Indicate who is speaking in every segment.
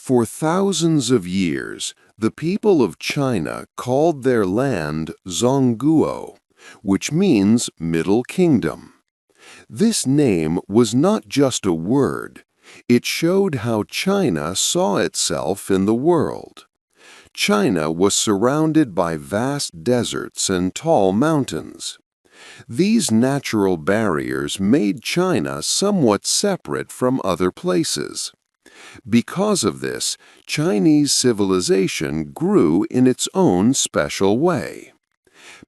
Speaker 1: For thousands of years, the people of China called their land Zhongguo, which means Middle Kingdom. This name was not just a word. It showed how China saw itself in the world. China was surrounded by vast deserts and tall mountains. These natural barriers made China somewhat separate from other places. Because of this, Chinese civilization grew in its own special way.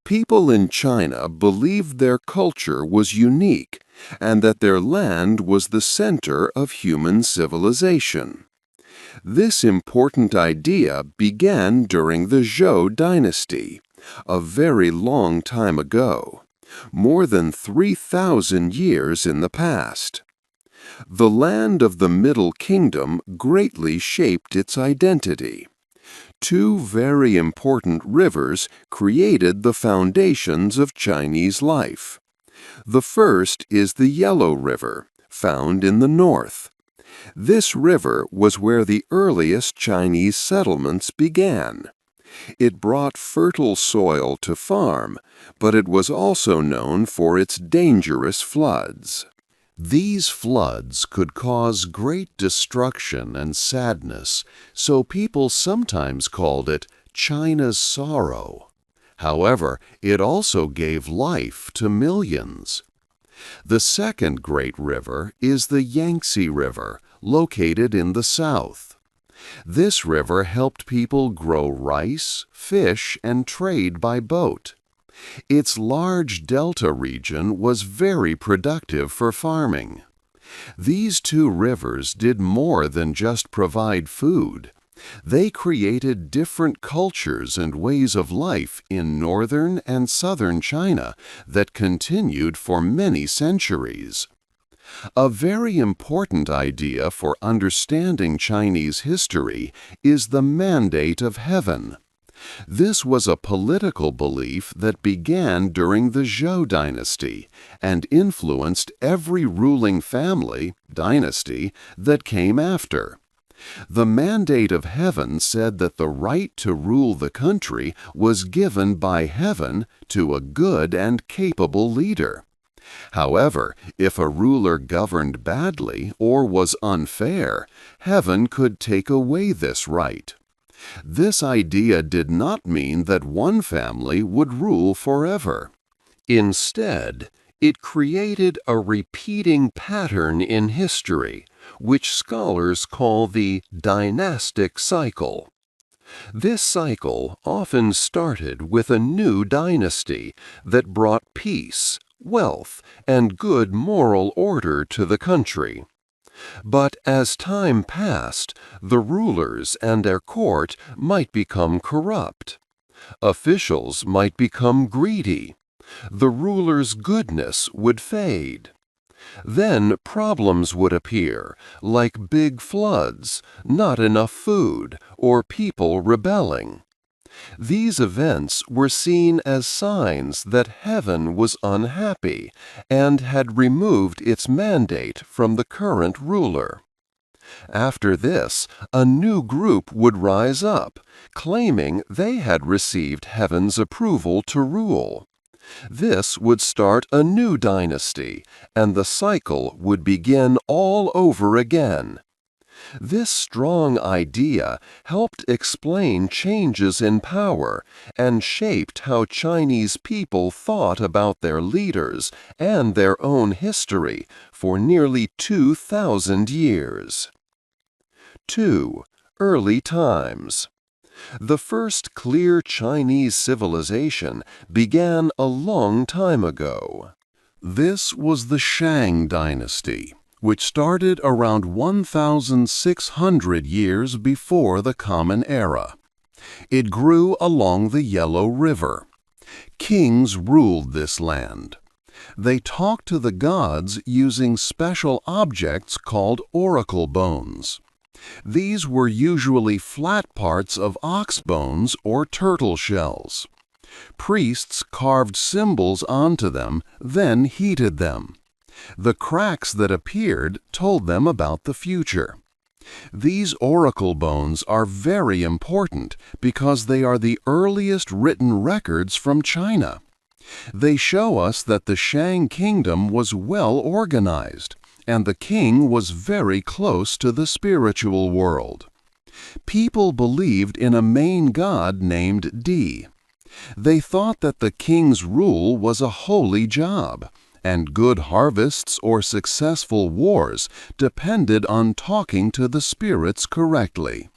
Speaker 1: People in China believed their culture was unique and that their land was the center of human civilization. This important idea began during the Zhou dynasty, a very long time ago, more than 3,000 years in the past. The land of the Middle Kingdom greatly shaped its identity. Two very important rivers created the foundations of Chinese life. The first is the Yellow River, found in the north. This river was where the earliest Chinese settlements began. It brought fertile soil to farm, but it was also known for its dangerous floods. These floods could cause great destruction and sadness, so people sometimes called it China's sorrow. However, it also gave life to millions. The second great river is the Yangtze River, located in the south. This river helped people grow rice, fish, and trade by boat. Its large delta region was very productive for farming. These two rivers did more than just provide food. They created different cultures and ways of life in northern and southern China that continued for many centuries. A very important idea for understanding Chinese history is the mandate of heaven. This was a political belief that began during the Zhou dynasty and influenced every ruling family, dynasty, that came after. The mandate of heaven said that the right to rule the country was given by heaven to a good and capable leader. However, if a ruler governed badly or was unfair, heaven could take away this right. This idea did not mean that one family would rule forever. Instead, it created a repeating pattern in history, which scholars call the dynastic cycle. This cycle often started with a new dynasty that brought peace, wealth, and good moral order to the country. But as time passed, the rulers and their court might become corrupt. Officials might become greedy. The ruler's goodness would fade. Then problems would appear, like big floods, not enough food, or people rebelling. These events were seen as signs that heaven was unhappy and had removed its mandate from the current ruler. After this, a new group would rise up, claiming they had received heaven's approval to rule. This would start a new dynasty, and the cycle would begin all over again. This strong idea helped explain changes in power and shaped how Chinese people thought about their leaders and their own history for nearly 2,000 years. 2. Early times. The first clear Chinese civilization began a long time ago. This was the Shang dynasty, which started around 1,600 years before the Common Era. It grew along the Yellow River. Kings ruled this land. They talked to the gods using special objects called oracle bones. These were usually flat parts of ox bones or turtle shells. Priests carved symbols onto them, then heated them. The cracks that appeared told them about the future. These oracle bones are very important because they are the earliest written records from China. They show us that the Shang kingdom was well organized, and the king was very close to the spiritual world. People believed in a main god named Di. They thought that the king's rule was a holy job, and good harvests or successful wars depended on talking to the spirits correctly.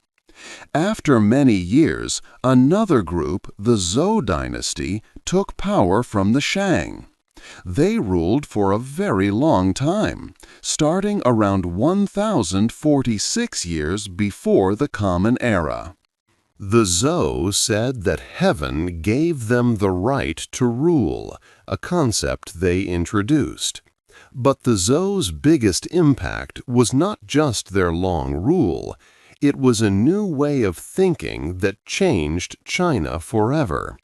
Speaker 1: After many years, another group, the Zhou dynasty, took power from the Shang. They ruled for a very long time, starting around 1046 years before the Common Era. The Zhou said that heaven gave them the right to rule, a concept they introduced. But the Zhou's biggest impact was not just their long rule. It was a new way of thinking that changed China forever.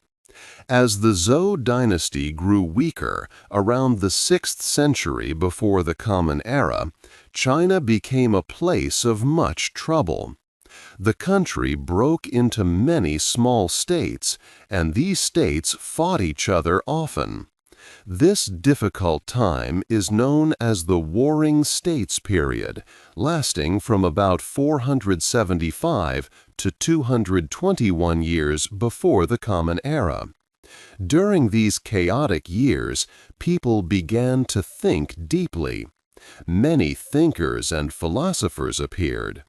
Speaker 1: As the Zhou dynasty grew weaker around the 6th century before the Common Era, China became a place of much trouble. The country broke into many small states, and these states fought each other often. This difficult time is known as the Warring States period, lasting from about 475 to 221 years before the Common Era. During these chaotic years, people began to think deeply. Many thinkers and philosophers appeared.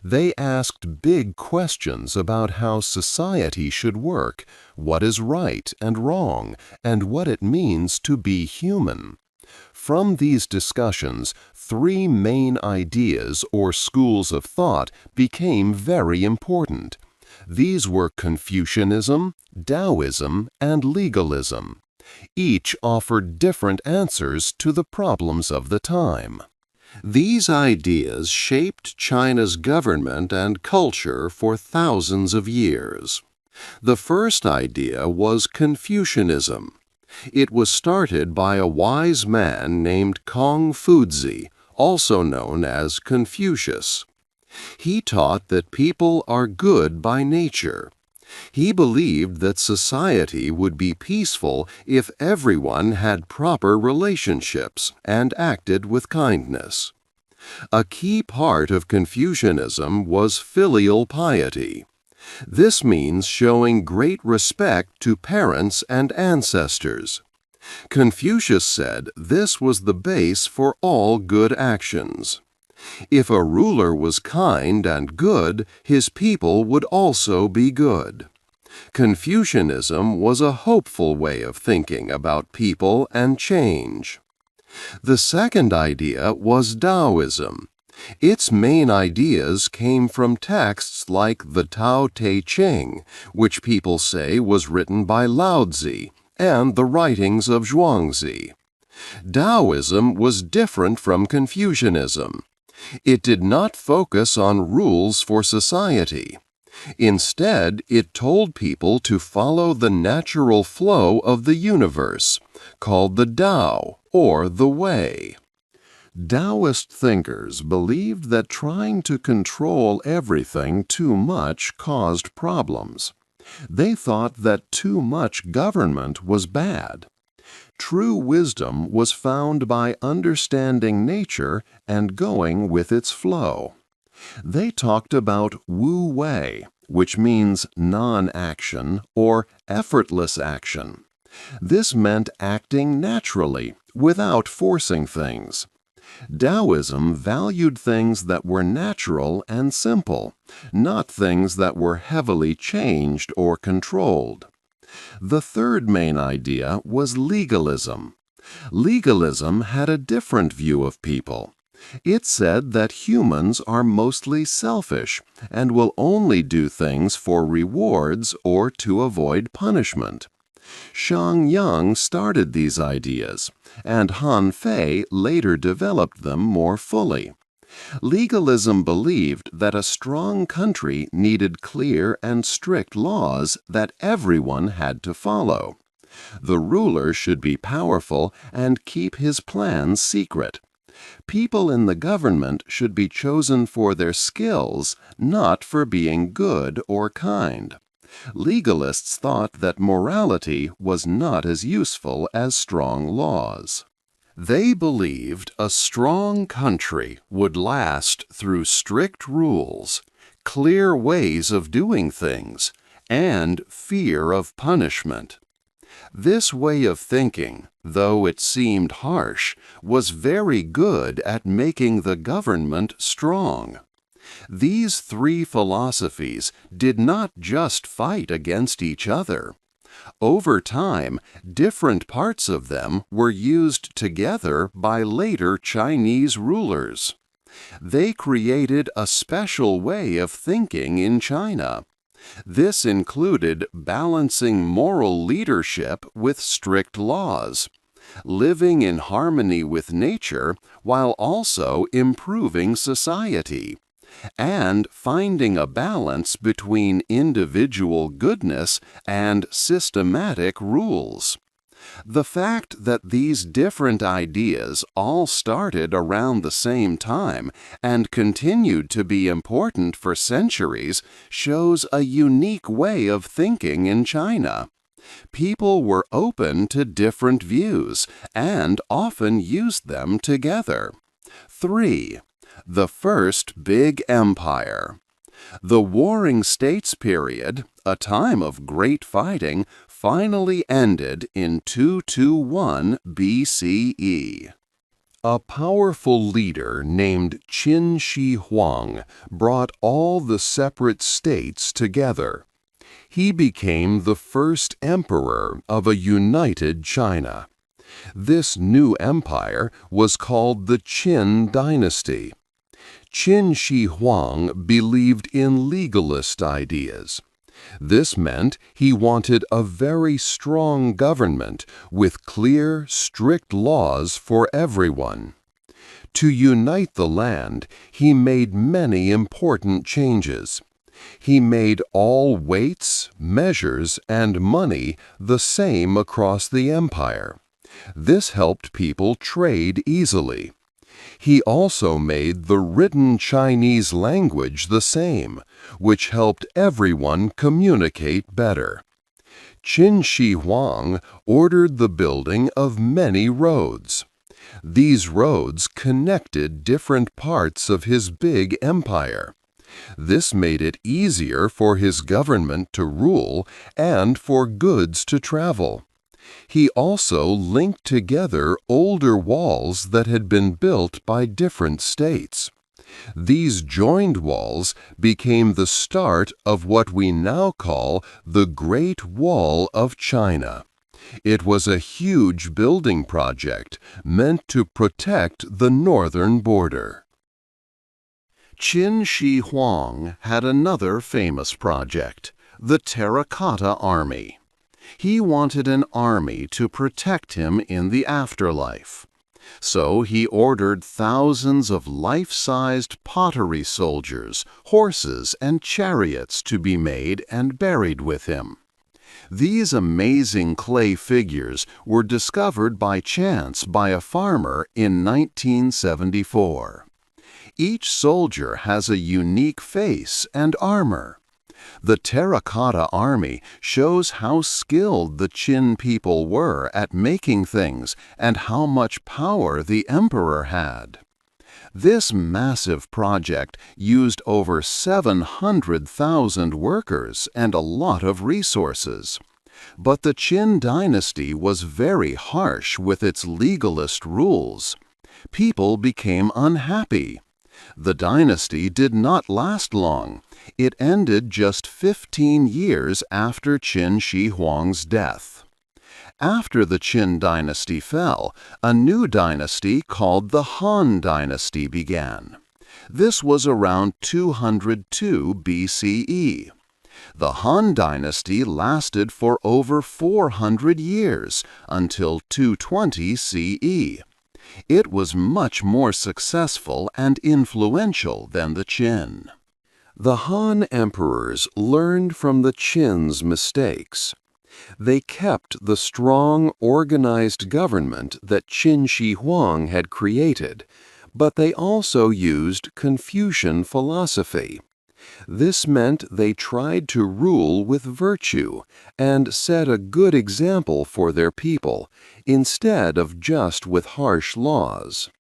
Speaker 1: They asked big questions about how society should work, what is right and wrong, and what it means to be human. From these discussions, three main ideas or schools of thought became very important. These were Confucianism, Taoism, and legalism. Each offered different answers to the problems of the time. These ideas shaped China's government and culture for thousands of years. The first idea was Confucianism. It was started by a wise man named Kong Fuzi, also known as Confucius. He taught that people are good by nature. He believed that society would be peaceful if everyone had proper relationships and acted with kindness. A key part of Confucianism was filial piety. This means showing great respect to parents and ancestors. Confucius said this was the base for all good actions. If a ruler was kind and good, his people would also be good. Confucianism was a hopeful way of thinking about people and change. The second idea was Taoism. Its main ideas came from texts like the Tao Te Ching, which people say was written by Lao Tzu, and the writings of Zhuangzi. Taoism was different from Confucianism. It did not focus on rules for society. Instead, it told people to follow the natural flow of the universe, called the Tao, or the Way. Taoist thinkers believed that trying to control everything too much caused problems. They thought that too much government was bad. True wisdom was found by understanding nature and going with its flow. They talked about Wu Wei, which means non-action or effortless action. This meant acting naturally, without forcing things. Taoism valued things that were natural and simple, not things that were heavily changed or controlled. The third main idea was legalism. Legalism had a different view of people. It said that humans are mostly selfish and will only do things for rewards or to avoid punishment. Shang Yang started these ideas, and Han Fei later developed them more fully. Legalism believed that a strong country needed clear and strict laws that everyone had to follow. The ruler should be powerful and keep his plans secret. People in the government should be chosen for their skills, not for being good or kind. Legalists thought that morality was not as useful as strong laws. They believed a strong country would last through strict rules, clear ways of doing things, and fear of punishment. This way of thinking, though it seemed harsh, was very good at making the government strong. These three philosophies did not just fight against each other. Over time, different parts of them were used together by later Chinese rulers. They created a special way of thinking in China. This included balancing moral leadership with strict laws, living in harmony with nature while also improving society, and finding a balance between individual goodness and systematic rules. The fact that these different ideas all started around the same time and continued to be important for centuries shows a unique way of thinking in China. People were open to different views and often used them together. 3. The First Big Empire. The Warring States period, a time of great fighting, finally ended in 221 BCE. A powerful leader named Qin Shi Huang brought all the separate states together. He became the first emperor of a united China. This new empire was called the Qin dynasty. Qin Shi Huang believed in legalist ideas. This meant he wanted a very strong government with clear, strict laws for everyone. To unite the land, he made many important changes. He made all weights, measures, and money the same across the empire. This helped people trade easily. He also made the written Chinese language the same, which helped everyone communicate better. Qin Shi Huang ordered the building of many roads. These roads connected different parts of his big empire. This made it easier for his government to rule and for goods to travel. He also linked together older walls that had been built by different states. These joined walls became the start of what we now call the Great Wall of China. It was a huge building project meant to protect the northern border. Qin Shi Huang had another famous project, the Terracotta Army. He wanted an army to protect him in the afterlife. So he ordered thousands of life-sized pottery soldiers, horses, and chariots to be made and buried with him. These amazing clay figures were discovered by chance by a farmer in 1974. Each soldier has a unique face and armor. The Terracotta Army shows how skilled the Qin people were at making things and how much power the emperor had. This massive project used over 700,000 workers and a lot of resources. But the Qin dynasty was very harsh with its legalist rules. People became unhappy. The dynasty did not last long. It ended just 15 years after Qin Shi Huang's death. After the Qin dynasty fell, a new dynasty called the Han dynasty began. This was around 202 BCE. The Han dynasty lasted for over 400 years, until 220 CE. It was much more successful and influential than the Qin. The Han emperors learned from the Qin's mistakes. They kept the strong, organized government that Qin Shi Huang had created, but they also used Confucian philosophy. This meant they tried to rule with virtue and set a good example for their people, instead of just with harsh laws.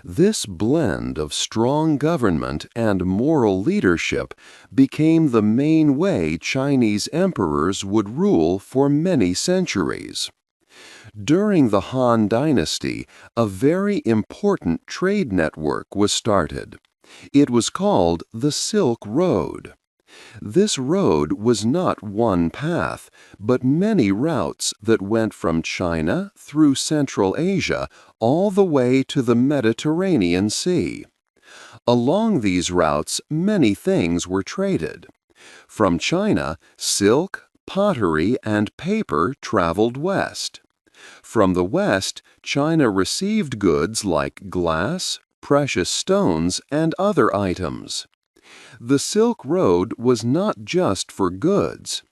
Speaker 1: This blend of strong government and moral leadership became the main way Chinese emperors would rule for many centuries. During the Han Dynasty, a very important trade network was started. It was called the Silk Road. This road was not one path, but many routes that went from China through Central Asia all the way to the Mediterranean Sea. Along these routes, many things were traded. From China, silk, pottery, and paper traveled west. From the west, China received goods like glass, precious stones, and other items. The Silk Road was not just for goods.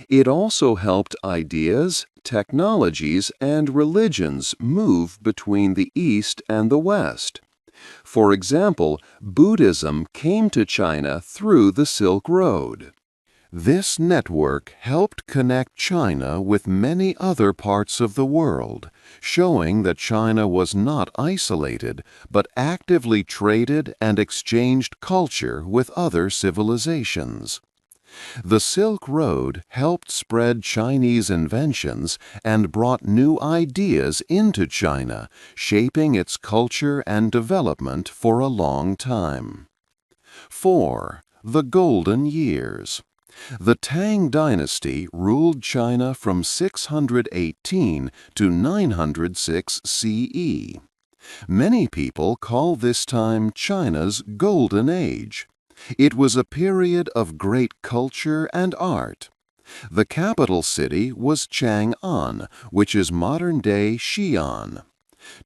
Speaker 1: It also helped ideas, technologies, and religions move between the East and the West. For example, Buddhism came to China through the Silk Road. This network helped connect China with many other parts of the world, showing that China was not isolated, but actively traded and exchanged culture with other civilizations. The Silk Road helped spread Chinese inventions and brought new ideas into China, shaping its culture and development for a long time. 4. The Golden Years. The Tang Dynasty ruled China from 618 to 906 CE. Many people call this time China's Golden Age. It was a period of great culture and art. The capital city was Chang'an, which is modern-day Xi'an.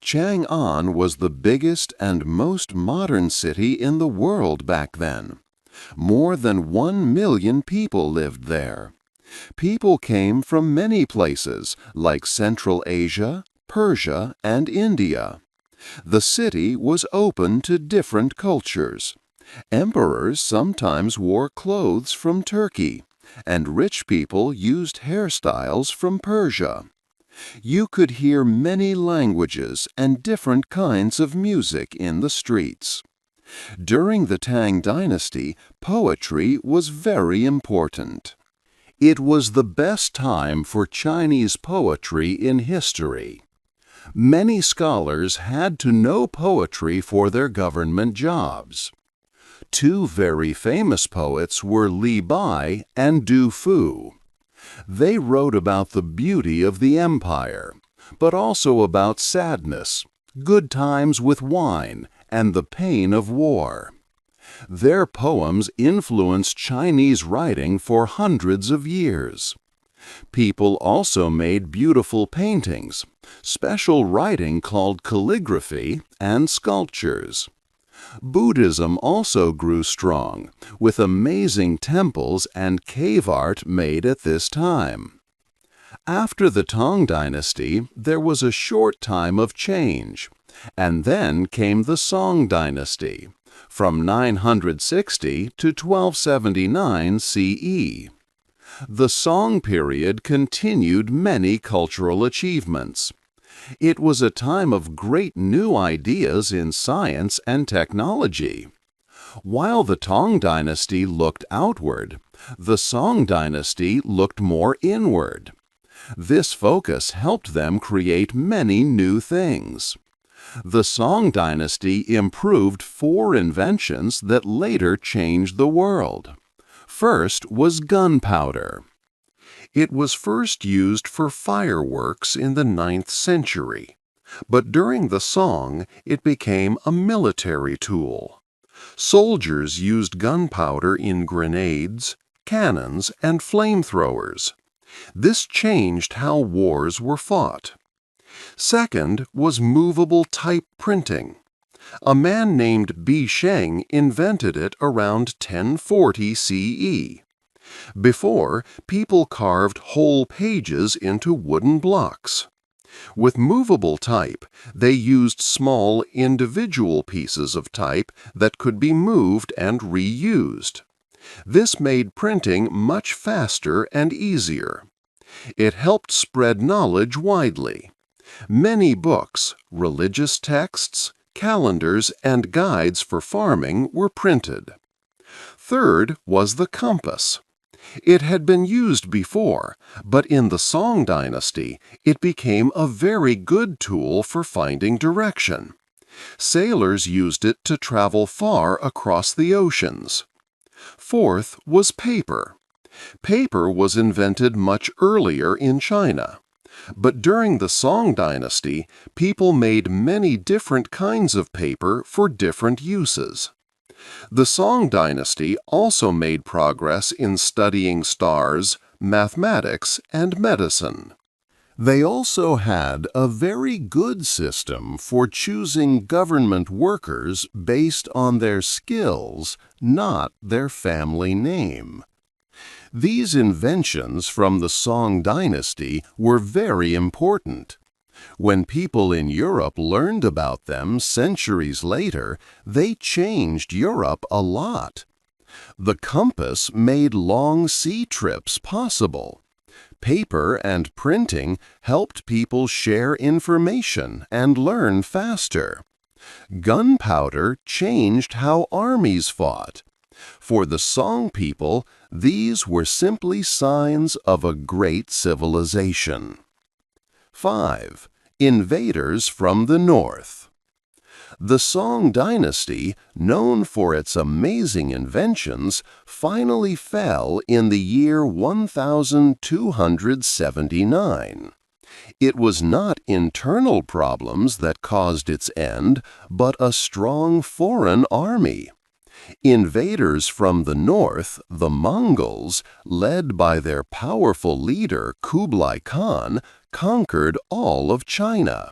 Speaker 1: Chang'an was the biggest and most modern city in the world back then. More than 1 million people lived there. People came from many places, like Central Asia, Persia, and India. The city was open to different cultures. Emperors sometimes wore clothes from Turkey, and rich people used hairstyles from Persia. You could hear many languages and different kinds of music in the streets. During the Tang Dynasty, poetry was very important. It was the best time for Chinese poetry in history. Many scholars had to know poetry for their government jobs. Two very famous poets were Li Bai and Du Fu. They wrote about the beauty of the empire, but also about sadness, good times with wine, and the pain of war. Their poems influenced Chinese writing for hundreds of years. People also made beautiful paintings, special writing called calligraphy, and sculptures. Buddhism also grew strong, with amazing temples and cave art made at this time. After the Tang Dynasty, there was a short time of change, and then came the Song Dynasty, from 960 to 1279 CE. The Song period continued many cultural achievements. It was a time of great new ideas in science and technology. While the Tang Dynasty looked outward, the Song Dynasty looked more inward. This focus helped them create many new things. The Song Dynasty improved 4 inventions that later changed the world. First was gunpowder. It was first used for fireworks in the 9th century, but during the Song it became a military tool. Soldiers used gunpowder in grenades, cannons, and flamethrowers. This changed how wars were fought. Second was movable type printing. A man named Bi Sheng invented it around 1040 CE. Before, people carved whole pages into wooden blocks. With movable type, they used small individual pieces of type that could be moved and reused. This made printing much faster and easier. It helped spread knowledge widely. Many books, religious texts, calendars, and guides for farming were printed. Third was the compass. It had been used before, but in the Song dynasty, it became a very good tool for finding direction. Sailors used it to travel far across the oceans. Fourth was paper. Paper was invented much earlier in China. But during the Song dynasty, people made many different kinds of paper for different uses. The Song dynasty also made progress in studying stars, mathematics, and medicine. They also had a very good system for choosing government workers based on their skills, not their family name. These inventions from the Song dynasty were very important. When people in Europe learned about them centuries later, they changed Europe a lot. The compass made long sea trips possible. Paper and printing helped people share information and learn faster. Gunpowder changed how armies fought. For the Song people, these were simply signs of a great civilization. 5. Invaders from the North. The Song dynasty, known for its amazing inventions, finally fell in the year 1279. It was not internal problems that caused its end, but a strong foreign army. Invaders from the north, the Mongols, led by their powerful leader Kublai Khan, conquered all of China.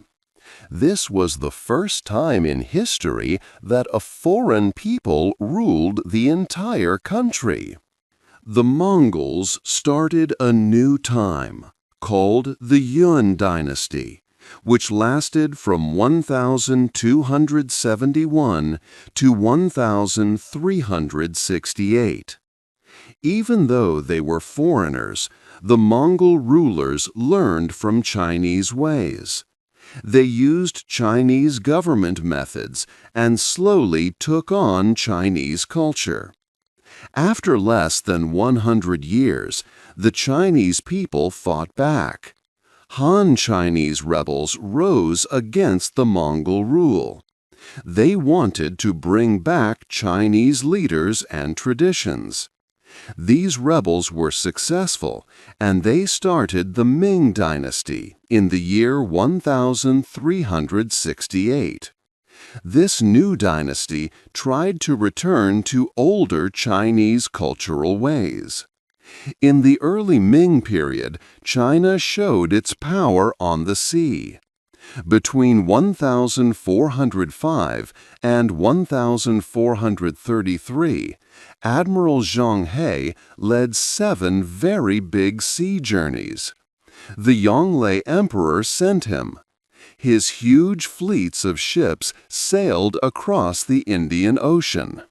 Speaker 1: This was the first time in history that a foreign people ruled the entire country. The Mongols started a new time, called the Yuan dynasty, which lasted from 1271 to 1368. Even though they were foreigners, the Mongol rulers learned from Chinese ways. They used Chinese government methods and slowly took on Chinese culture. After less than 100 years, the Chinese people fought back. Han Chinese rebels rose against the Mongol rule. They wanted to bring back Chinese leaders and traditions. These rebels were successful, and they started the Ming dynasty in the year 1368. This new dynasty tried to return to older Chinese cultural ways. In the early Ming period, China showed its power on the sea. Between 1405 and 1433, Admiral Zheng He led 7 very big sea journeys. The Yongle Emperor sent him. His huge fleets of ships sailed across the Indian Ocean.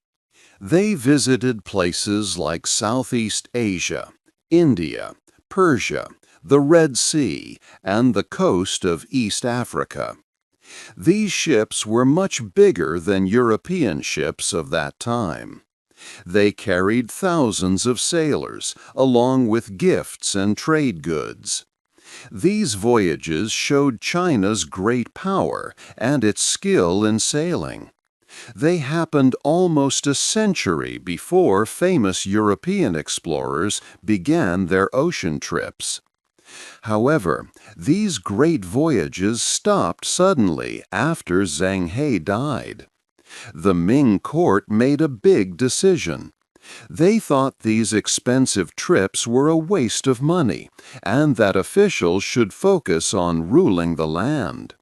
Speaker 1: They visited places like Southeast Asia, India, Persia, the Red Sea, and the coast of East Africa. These ships were much bigger than European ships of that time. They carried thousands of sailors, along with gifts and trade goods. These voyages showed China's great power and its skill in sailing. They happened almost a century before famous European explorers began their ocean trips. However, these great voyages stopped suddenly after Zheng He died. The Ming court made a big decision. They thought these expensive trips were a waste of money, and that officials should focus on ruling the land.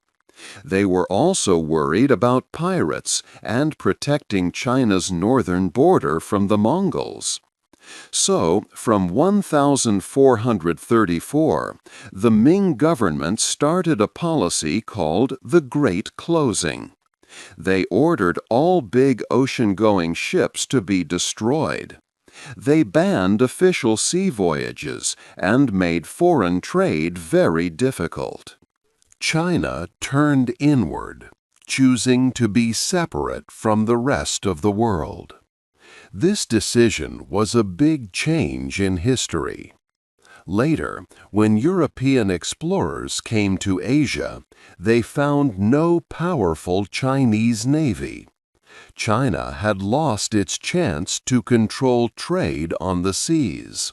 Speaker 1: They were also worried about pirates and protecting China's northern border from the Mongols. So, from 1434, the Ming government started a policy called the Great Closing. They ordered all big ocean-going ships to be destroyed. They banned official sea voyages and made foreign trade very difficult. China turned inward, choosing to be separate from the rest of the world. This decision was a big change in history. Later, when European explorers came to Asia, they found no powerful Chinese navy. China had lost its chance to control trade on the seas.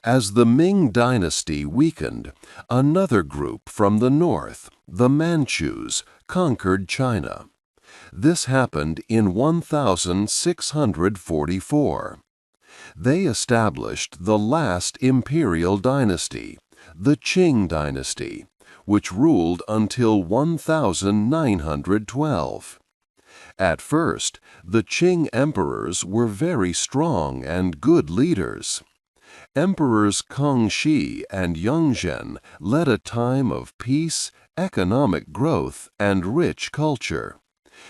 Speaker 1: As the Ming dynasty weakened, another group from the north, the Manchus, conquered China. This happened in 1644. They established the last imperial dynasty, the Qing dynasty, which ruled until 1912. At first, the Qing emperors were very strong and good leaders. Emperors Kangxi and Yongzheng led a time of peace, economic growth, and rich culture.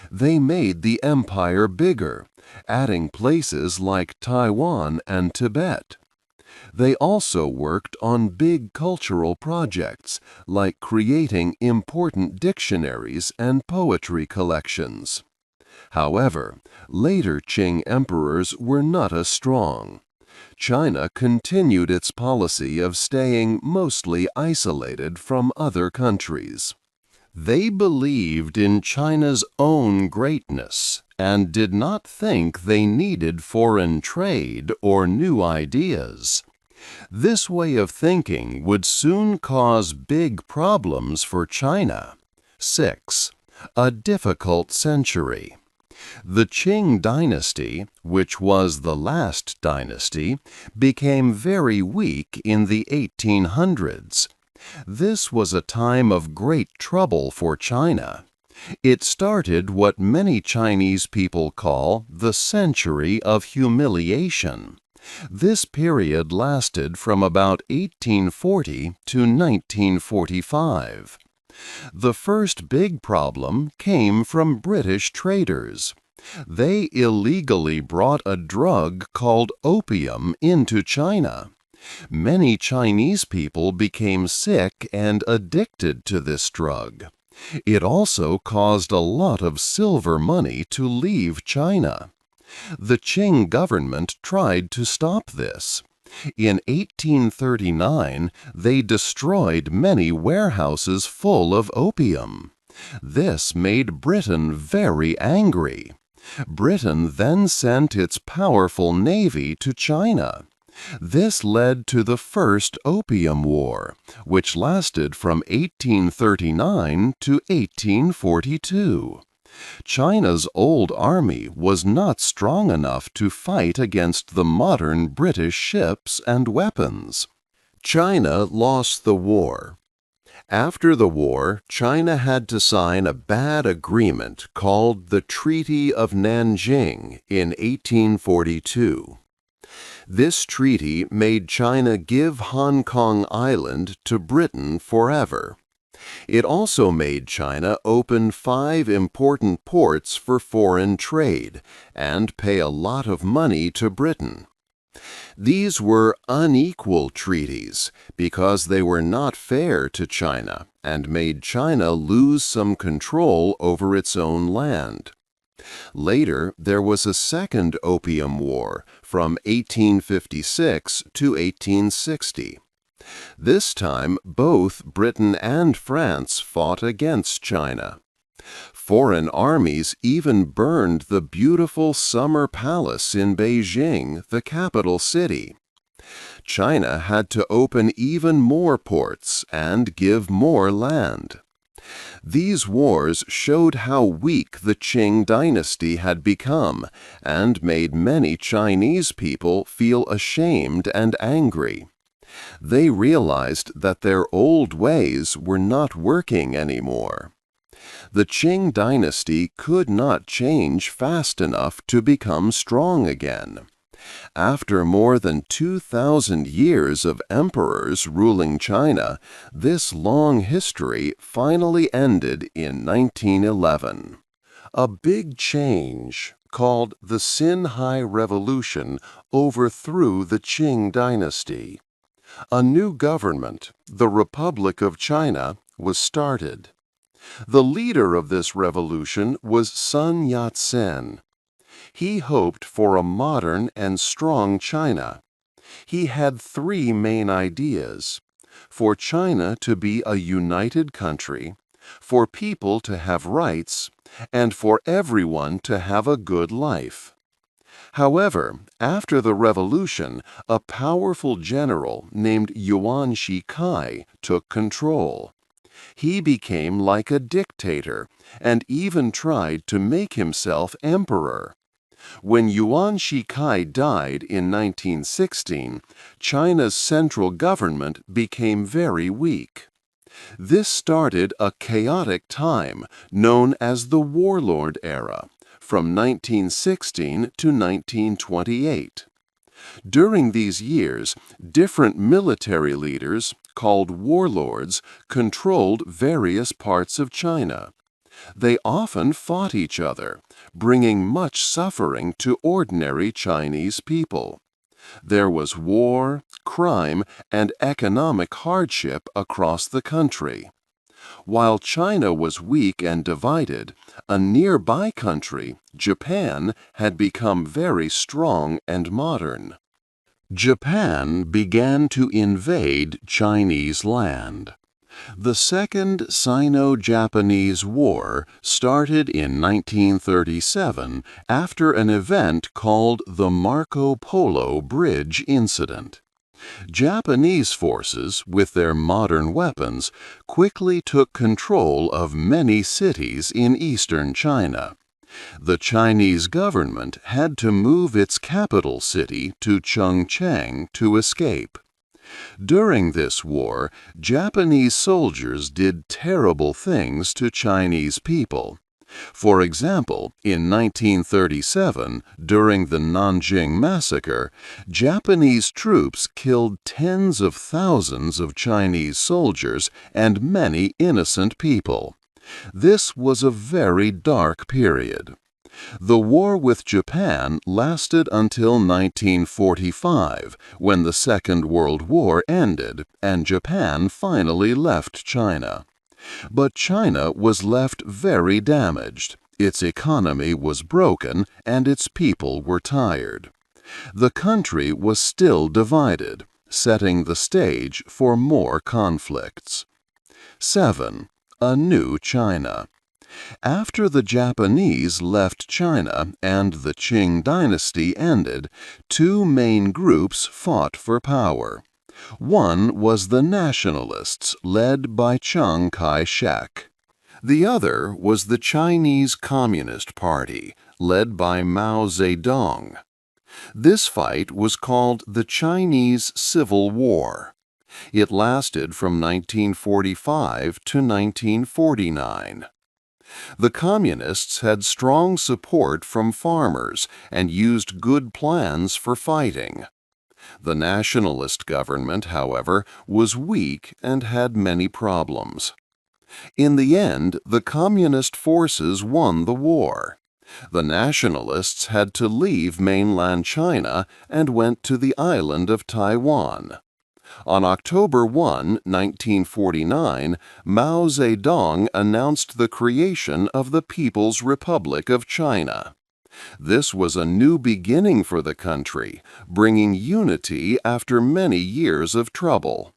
Speaker 1: They made the empire bigger, adding places like Taiwan and Tibet. They also worked on big cultural projects, like creating important dictionaries and poetry collections. However, later Qing emperors were not as strong. China continued its policy of staying mostly isolated from other countries. They believed in China's own greatness and did not think they needed foreign trade or new ideas. This way of thinking would soon cause big problems for China. 6. A difficult century. The Qing dynasty, which was the last dynasty, became very weak in the 1800s. This was a time of great trouble for China. It started what many Chinese people call the Century of Humiliation. This period lasted from about 1840 to 1945. The first big problem came from British traders. They illegally brought a drug called opium into China. Many Chinese people became sick and addicted to this drug. It also caused a lot of silver money to leave China. The Qing government tried to stop this. In 1839, they destroyed many warehouses full of opium. This made Britain very angry. Britain then sent its powerful navy to China. This led to the First Opium War, which lasted from 1839 to 1842. China's old army was not strong enough to fight against the modern British ships and weapons. China lost the war. After the war, China had to sign a bad agreement called the Treaty of Nanjing in 1842. This treaty made China give Hong Kong Island to Britain forever. It also made China open 5 important ports for foreign trade and pay a lot of money to Britain. These were unequal treaties because they were not fair to China and made China lose some control over its own land. Later, there was a second Opium War from 1856 to 1860. This time, both Britain and France fought against China. Foreign armies even burned the beautiful Summer Palace in Beijing, the capital city. China had to open even more ports and give more land. These wars showed how weak the Qing dynasty had become and made many Chinese people feel ashamed and angry. They realized that their old ways were not working anymore. The Qing dynasty could not change fast enough to become strong again. After more than 2,000 years of emperors ruling China, this long history finally ended in 1911. A big change, called the Xinhai Revolution, overthrew the Qing dynasty. A new government, the Republic of China, was started. The leader of this revolution was Sun Yat-sen. He hoped for a modern and strong China. He had three main ideas: for China to be a united country, for people to have rights, and for everyone to have a good life. However, after the revolution, a powerful general named Yuan Shikai took control. He became like a dictator and even tried to make himself emperor. When Yuan Shikai died in 1916, China's central government became very weak. This started a chaotic time known as the Warlord Era, from 1916 to 1928. During these years, different military leaders, called warlords, controlled various parts of China. They often fought each other, bringing much suffering to ordinary Chinese people. There was war, crime, and economic hardship across the country. While China was weak and divided, a nearby country, Japan, had become very strong and modern. Japan began to invade Chinese land. The Second Sino-Japanese War started in 1937 after an event called the Marco Polo Bridge Incident. Japanese forces, with their modern weapons, quickly took control of many cities in eastern China. The Chinese government had to move its capital city to Chongqing to escape. During this war, Japanese soldiers did terrible things to Chinese people. For example, in 1937, during the Nanjing Massacre, Japanese troops killed tens of thousands of Chinese soldiers and many innocent people. This was a very dark period. The war with Japan lasted until 1945, when the Second World War ended and Japan finally left China. But China was left very damaged. Its economy was broken and its people were tired. The country was still divided, setting the stage for more conflicts. 7. A new China. After the Japanese left China and the Qing dynasty ended, two main groups fought for power. One was the nationalists, led by Chiang Kai-shek. The other was the Chinese Communist Party, led by Mao Zedong. This fight was called the Chinese Civil War. It lasted from 1945 to 1949. The Communists had strong support from farmers and used good plans for fighting. The nationalist government, however, was weak and had many problems. In the end, the Communist forces won the war. The nationalists had to leave mainland China and went to the island of Taiwan. On October 1, 1949, Mao Zedong announced the creation of the People's Republic of China. This was a new beginning for the country, bringing unity after many years of trouble.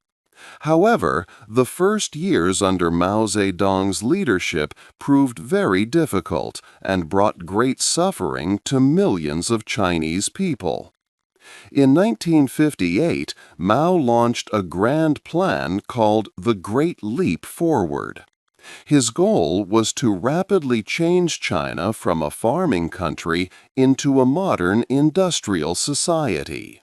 Speaker 1: However, the first years under Mao Zedong's leadership proved very difficult and brought great suffering to millions of Chinese people. In 1958, Mao launched a grand plan called the Great Leap Forward. His goal was to rapidly change China from a farming country into a modern industrial society.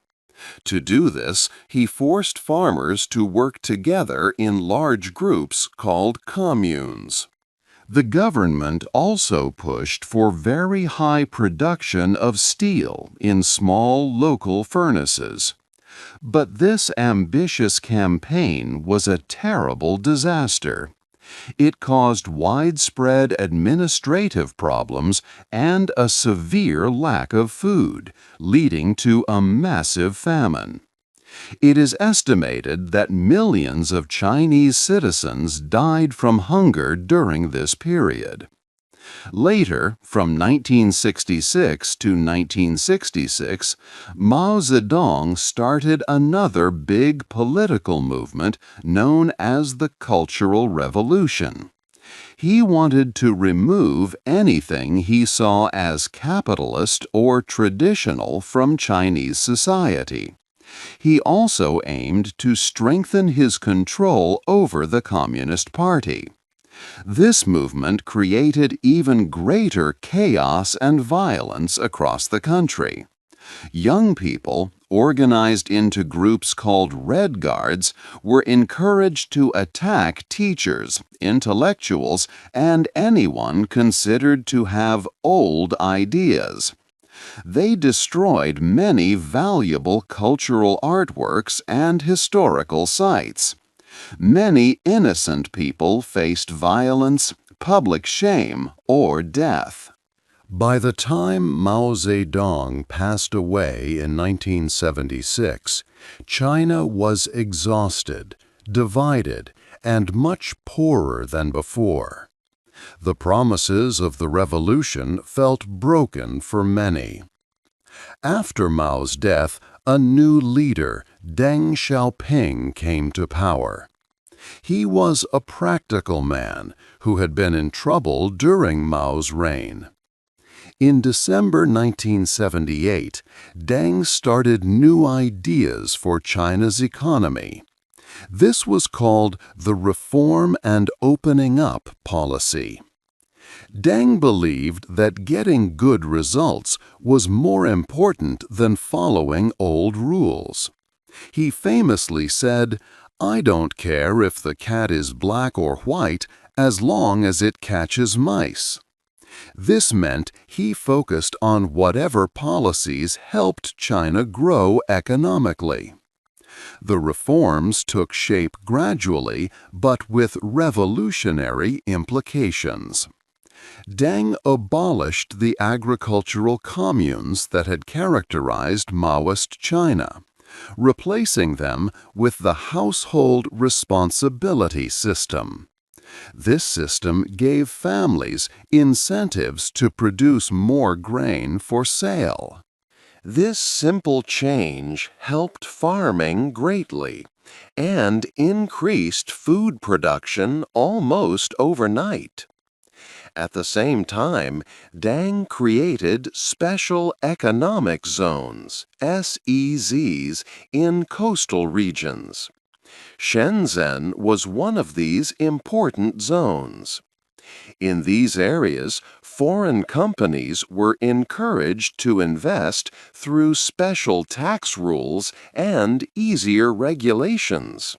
Speaker 1: To do this, he forced farmers to work together in large groups called communes.
Speaker 2: The government also pushed for very high production of steel in small local furnaces. But this ambitious campaign was a terrible disaster. It caused widespread administrative problems and a severe lack of food, leading to a massive famine. It is estimated that millions of Chinese citizens died from hunger during this period. Later, from 1966 to 1966, Mao Zedong started another big political movement known as the Cultural Revolution. He wanted to remove anything he saw as capitalist or traditional from Chinese society. He also aimed to strengthen his control over the Communist Party. This movement created even greater chaos and violence across the country. Young people, organized into groups called Red Guards, were encouraged to attack teachers, intellectuals, and anyone considered to have old ideas. They destroyed many valuable cultural artworks and historical sites. Many innocent people faced violence, public shame, or death. By the time Mao Zedong passed away in 1976, China was exhausted, divided, and much poorer than before. The promises of the revolution felt broken for many. After Mao's death, a new leader, Deng Xiaoping, came to power. He was a practical man who had been in trouble during Mao's reign. In December 1978, Deng started new ideas for China's economy. This was called the Reform and Opening Up policy. Deng believed that getting good results was more important than following old rules. He famously said, "I don't care if the cat is black or white as long as it catches mice." This meant he focused on whatever policies helped China grow economically. The reforms took shape gradually, but with revolutionary implications. Deng abolished the agricultural communes that had characterized Maoist China, replacing them with the household responsibility system. This system gave families incentives to produce more grain for sale. This simple change helped farming greatly and increased food production almost overnight. At the same time, Deng created Special Economic Zones, SEZs, in coastal regions. Shenzhen was one of these important zones. In these areas, foreign companies were encouraged to invest through special tax rules and easier regulations.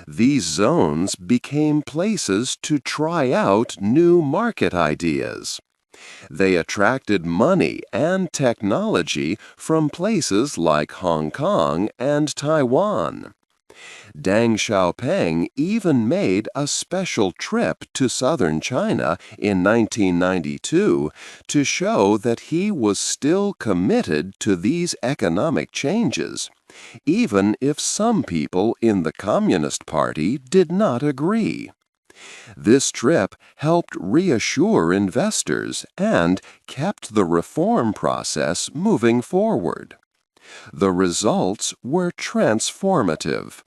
Speaker 2: These zones became places to try out new market ideas. They attracted money and technology from places like Hong Kong and Taiwan. Deng Xiaoping even made a special trip to southern China in 1992 to show that he was still committed to these economic changes, even if some people in the Communist Party did not agree. This trip helped reassure investors and kept the reform process moving forward. The results were transformative.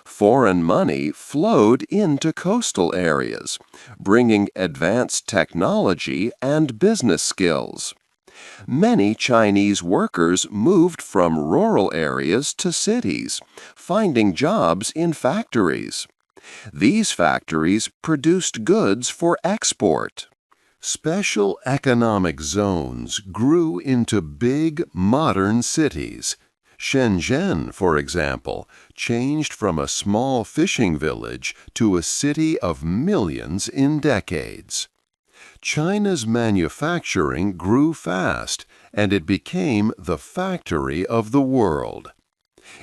Speaker 2: Foreign money flowed into coastal areas, bringing advanced technology and business skills. Many Chinese workers moved from rural areas to cities, finding jobs in factories. These factories produced goods for export. Special economic zones grew into big, modern cities. Shenzhen, for example, changed from a small fishing village to a city of millions in decades.
Speaker 1: China's manufacturing grew fast, and it became the factory of the world.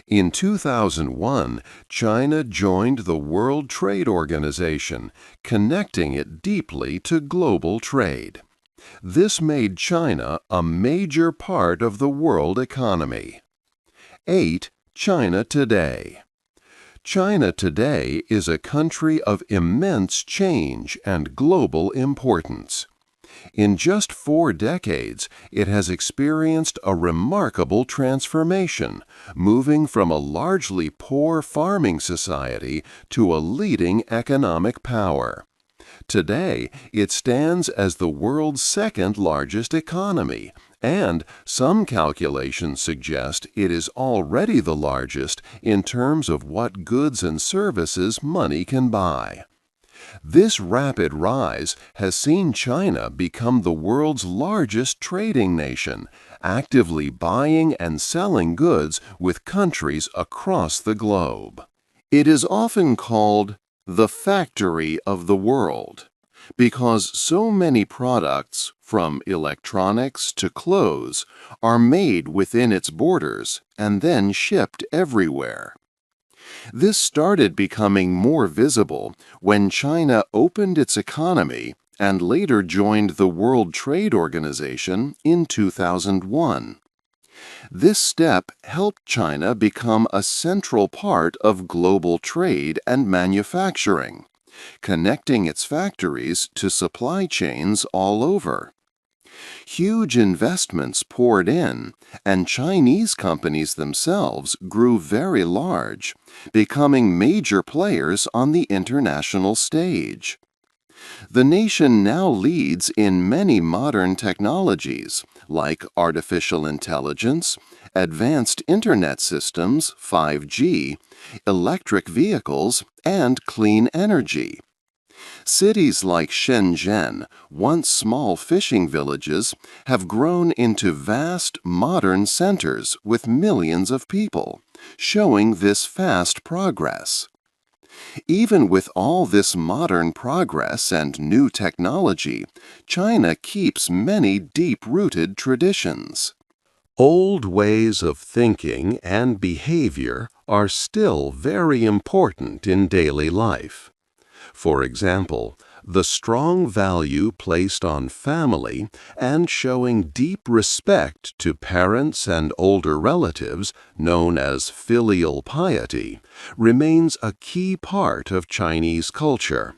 Speaker 1: In 2001, China joined the World Trade Organization, connecting it deeply to global trade. This made China a major part of the world economy. 8. China today. China today is a country of immense change and global importance. In just 4 decades, it has experienced a remarkable transformation, moving from a largely poor farming society to a leading economic power. Today, it stands as the world's second largest economy, and some calculations suggest it is already the largest in terms of what goods and services money can buy. This rapid rise has seen China become the world's largest trading nation, actively buying and selling goods with countries across the globe. It is often called the factory of the world because so many products, from electronics to clothes, are made within its borders and then shipped everywhere. This started becoming more visible when China opened its economy and later joined the World Trade Organization in 2001. This step helped China become a central part of global trade and manufacturing, connecting its factories to supply chains all over. Huge investments poured in, and Chinese companies themselves grew very large, becoming major players on the international stage. The nation now leads in many modern technologies, like artificial intelligence, advanced internet systems, 5G, electric vehicles, and clean energy. Cities like Shenzhen, once small fishing villages, have grown into vast modern centers with millions of people, showing this fast progress. Even with all this modern progress and new technology, China keeps many deep-rooted traditions. Old ways of thinking and behavior are still very important in daily life. For example, the strong value placed on family and showing deep respect to parents and older relatives, known as filial piety, remains a key part of Chinese culture.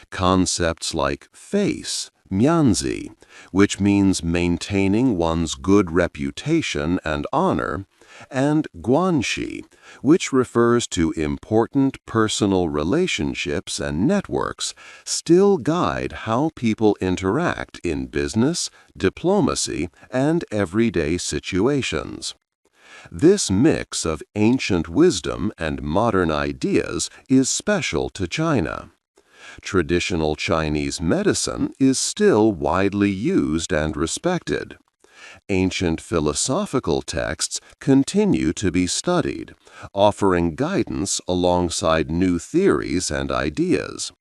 Speaker 1: Concepts like face, mianzi, which means maintaining one's good reputation and honor, and guanxi, which refers to important personal relationships and networks, still guide how people interact in business, diplomacy, and everyday situations. This mix of ancient wisdom and modern ideas is special to China. Traditional Chinese medicine is still widely used and respected. Ancient philosophical texts continue to be studied, offering guidance alongside new theories and ideas.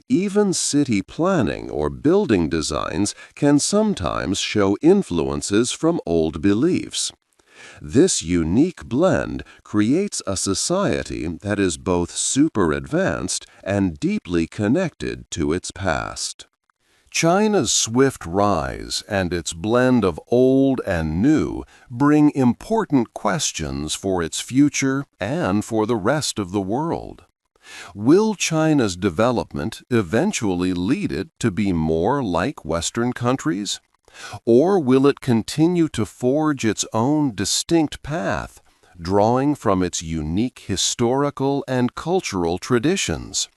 Speaker 1: Even city planning or building designs can sometimes show influences from old beliefs. This unique blend creates a society that is both super advanced and deeply connected to its past. China's swift rise and its blend of old and new bring important questions for its future and for the rest of the world. Will China's development eventually lead it to be more like Western countries? Or will it continue to forge its own distinct path, drawing from its unique historical and cultural traditions?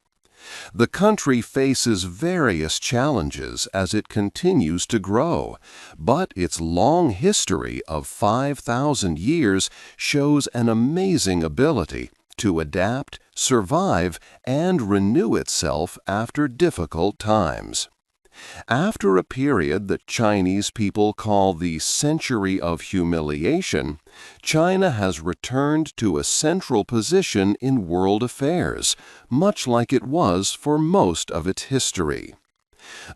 Speaker 1: The country faces various challenges as it continues to grow, but its long history of 5,000 years shows an amazing ability to adapt, survive, and renew itself after difficult times. After a period that Chinese people call the Century of Humiliation, China has returned to a central position in world affairs, much like it was for most of its history.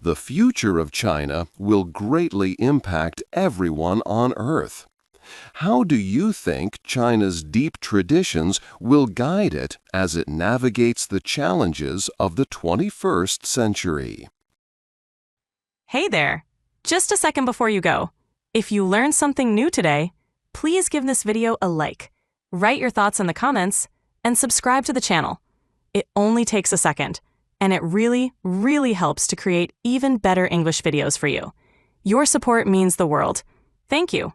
Speaker 1: The future of China will greatly impact everyone on Earth. How do you think China's deep traditions will guide it as it navigates the challenges of the 21st century?
Speaker 3: Hey there! Just a second before you go. If you learned something new today, please give this video a like, write your thoughts in the comments, and subscribe to the channel. It only takes a second, and it really, really helps to create even better English videos for you. Your support means the world. Thank you.